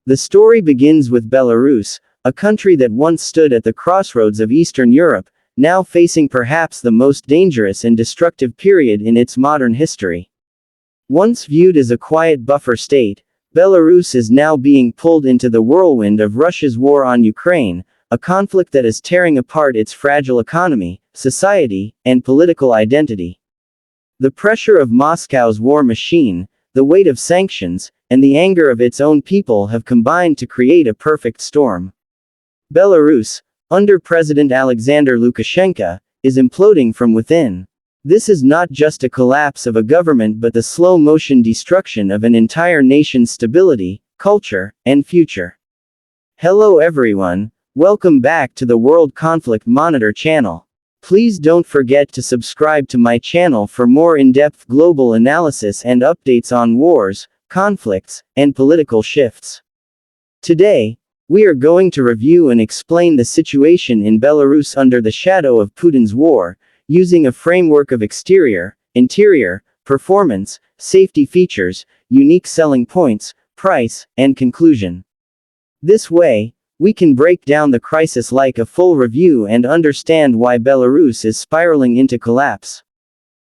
The story begins with Belarus, a country that once stood at the crossroads of Eastern Europe, now facing perhaps the most dangerous and destructive period in its modern history. Once viewed as a quiet buffer state, Belarus is now being pulled into the whirlwind of Russia's war on Ukraine, a conflict that is tearing apart its fragile economy, society, and political identity. The pressure of Moscow's war machine, the weight of sanctions, and the anger of its own people have combined to create a perfect storm. Belarus, under President Alexander Lukashenko, is imploding from within. This is not just a collapse of a government but the slow-motion destruction of an entire nation's stability, culture, and future. Hello everyone, welcome back to the World Conflict Monitor channel. Please don't forget to subscribe to my channel for more in-depth global analysis and updates on wars, conflicts, and political shifts. Today, we are going to review and explain the situation in Belarus under the shadow of Putin's war, using a framework of exterior, interior, performance, safety features, unique selling points, price, and conclusion. This way, we can break down the crisis like a full review and understand why Belarus is spiraling into collapse.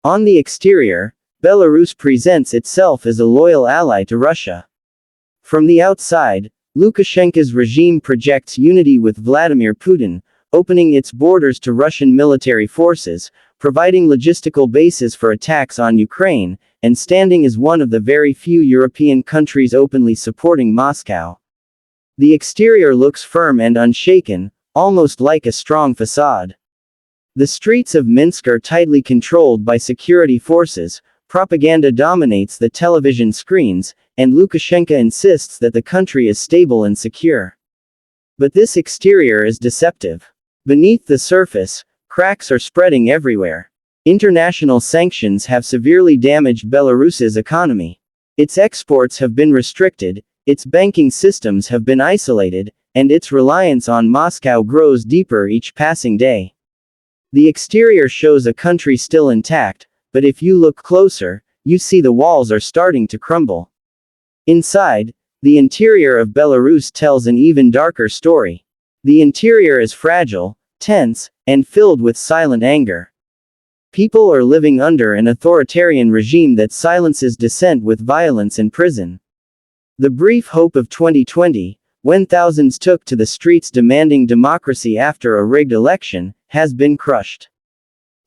On the exterior, Belarus presents itself as a loyal ally to Russia. From the outside, Lukashenko's regime projects unity with Vladimir Putin, opening its borders to Russian military forces, providing logistical bases for attacks on Ukraine, and standing as one of the very few European countries openly supporting Moscow. The exterior looks firm and unshaken, almost like a strong facade. The streets of Minsk are tightly controlled by security forces, propaganda dominates the television screens, and Lukashenko insists that the country is stable and secure. But this exterior is deceptive. Beneath the surface, cracks are spreading everywhere. International sanctions have severely damaged Belarus's economy. Its exports have been restricted, its banking systems have been isolated, and its reliance on Moscow grows deeper each passing day. The exterior shows a country still intact, but if you look closer, you see the walls are starting to crumble. Inside, the interior of Belarus tells an even darker story. The interior is fragile, tense, and filled with silent anger. People are living under an authoritarian regime that silences dissent with violence and prison. The brief hope of 2020, when thousands took to the streets demanding democracy after a rigged election, has been crushed.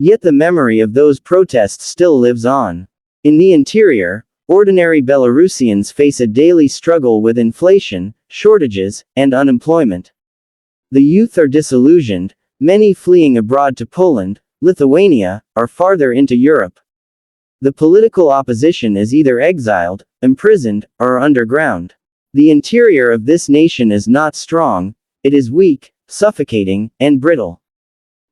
Yet the memory of those protests still lives on. In the interior, ordinary Belarusians face a daily struggle with inflation, shortages, and unemployment. The youth are disillusioned, many fleeing abroad to Poland, Lithuania, or farther into Europe. The political opposition is either exiled, imprisoned, or underground. The interior of this nation is not strong, it is weak, suffocating, and brittle.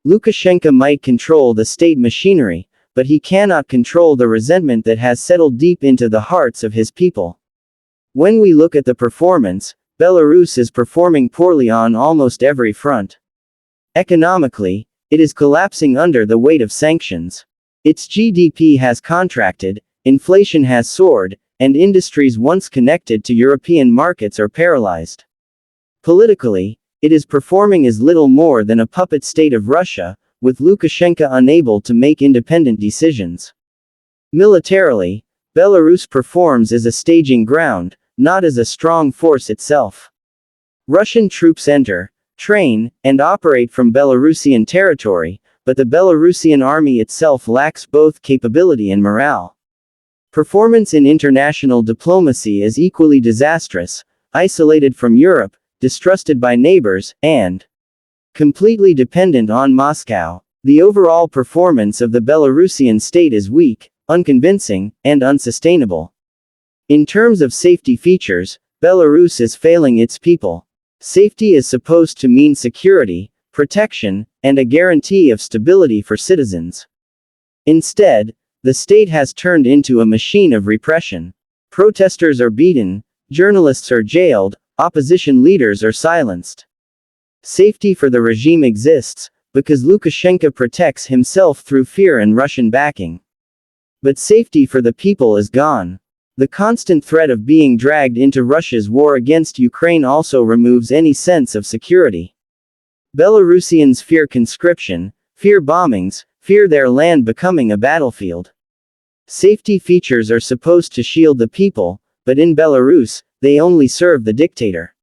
Lukashenko might control the state machinery, but he cannot control the resentment that has settled deep into the hearts of his people. When we look at the performance, Belarus is performing poorly on almost every front. Economically, it is collapsing under the weight of sanctions. Its GDP has contracted, inflation has soared, and industries once connected to European markets are paralyzed. Politically, it is performing as little more than a puppet state of Russia, with Lukashenko unable to make independent decisions. Militarily, Belarus performs as a staging ground, not as a strong force itself. Russian troops enter, train, and operate from Belarusian territory, but the Belarusian army itself lacks both capability and morale. Performance in international diplomacy is equally disastrous, isolated from Europe, distrusted by neighbors, and completely dependent on Moscow. The overall performance of the Belarusian state is weak, unconvincing, and unsustainable. In terms of safety features, Belarus is failing its people. Safety is supposed to mean security, protection, and a guarantee of stability for citizens. Instead, the state has turned into a machine of repression. Protesters are beaten, journalists are jailed, opposition leaders are silenced. Safety for the regime exists, because Lukashenko protects himself through fear and Russian backing. But safety for the people is gone. The constant threat of being dragged into Russia's war against Ukraine also removes any sense of security. Belarusians fear conscription, fear bombings, fear their land becoming a battlefield. Safety features are supposed to shield the people, but in Belarus, they only serve the dictator.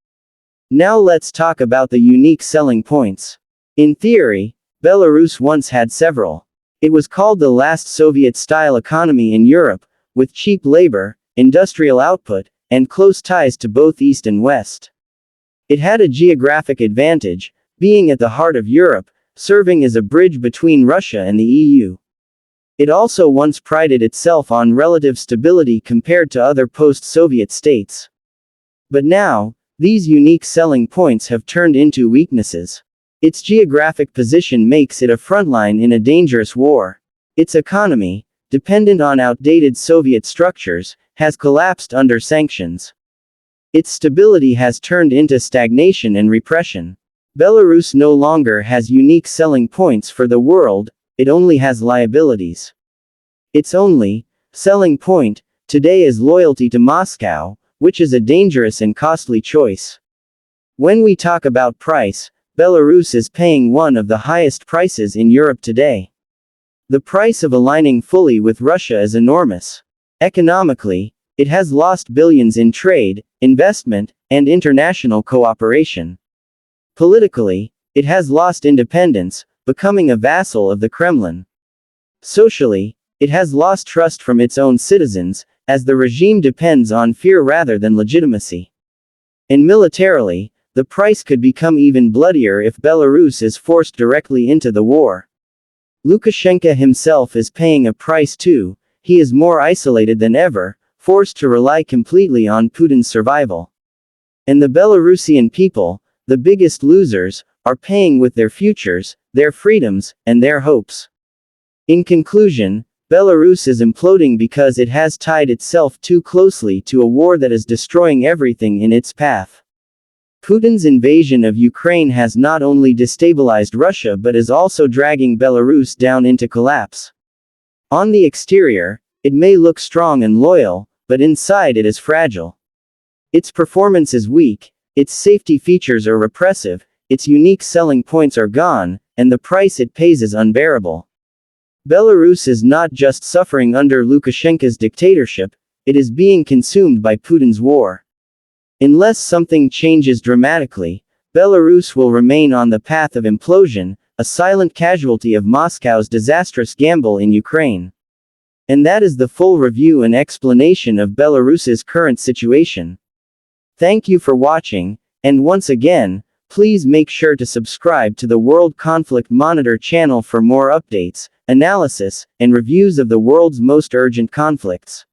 Now let's talk about the unique selling points. In theory, Belarus once had several. It was called the last Soviet-style economy in Europe, with cheap labor, industrial output, and close ties to both East and West. It had a geographic advantage, being at the heart of Europe, serving as a bridge between Russia and the EU. It also once prided itself on relative stability compared to other post-Soviet states. But now, these unique selling points have turned into weaknesses. Its geographic position makes it a frontline in a dangerous war. Its economy, dependent on outdated Soviet structures, has collapsed under sanctions. Its stability has turned into stagnation and repression. Belarus no longer has unique selling points for the world, it only has liabilities. Its only selling point today is loyalty to Moscow, which is a dangerous and costly choice. When we talk about price, Belarus is paying one of the highest prices in Europe today. The price of aligning fully with Russia is enormous. Economically, it has lost billions in trade, investment, and international cooperation. Politically, it has lost independence, becoming a vassal of the Kremlin. Socially, it has lost trust from its own citizens, as the regime depends on fear rather than legitimacy. And militarily, the price could become even bloodier if Belarus is forced directly into the war. Lukashenko himself is paying a price too. He is more isolated than ever, forced to rely completely on Putin's survival. And the Belarusian people, the biggest losers, are paying with their futures, their freedoms, and their hopes. In conclusion, Belarus is imploding because it has tied itself too closely to a war that is destroying everything in its path. Putin's invasion of Ukraine has not only destabilized Russia but is also dragging Belarus down into collapse. On the exterior, it may look strong and loyal, but inside it is fragile. Its performance is weak, its safety features are repressive, its unique selling points are gone, and the price it pays is unbearable. Belarus is not just suffering under Lukashenko's dictatorship, it is being consumed by Putin's war. Unless something changes dramatically, Belarus will remain on the path of implosion, a silent casualty of Moscow's disastrous gamble in Ukraine. And that is the full review and explanation of Belarus's current situation. Thank you for watching, and once again, please make sure to subscribe to the World Conflict Monitor channel for more updates, analysis, and reviews of the world's most urgent conflicts.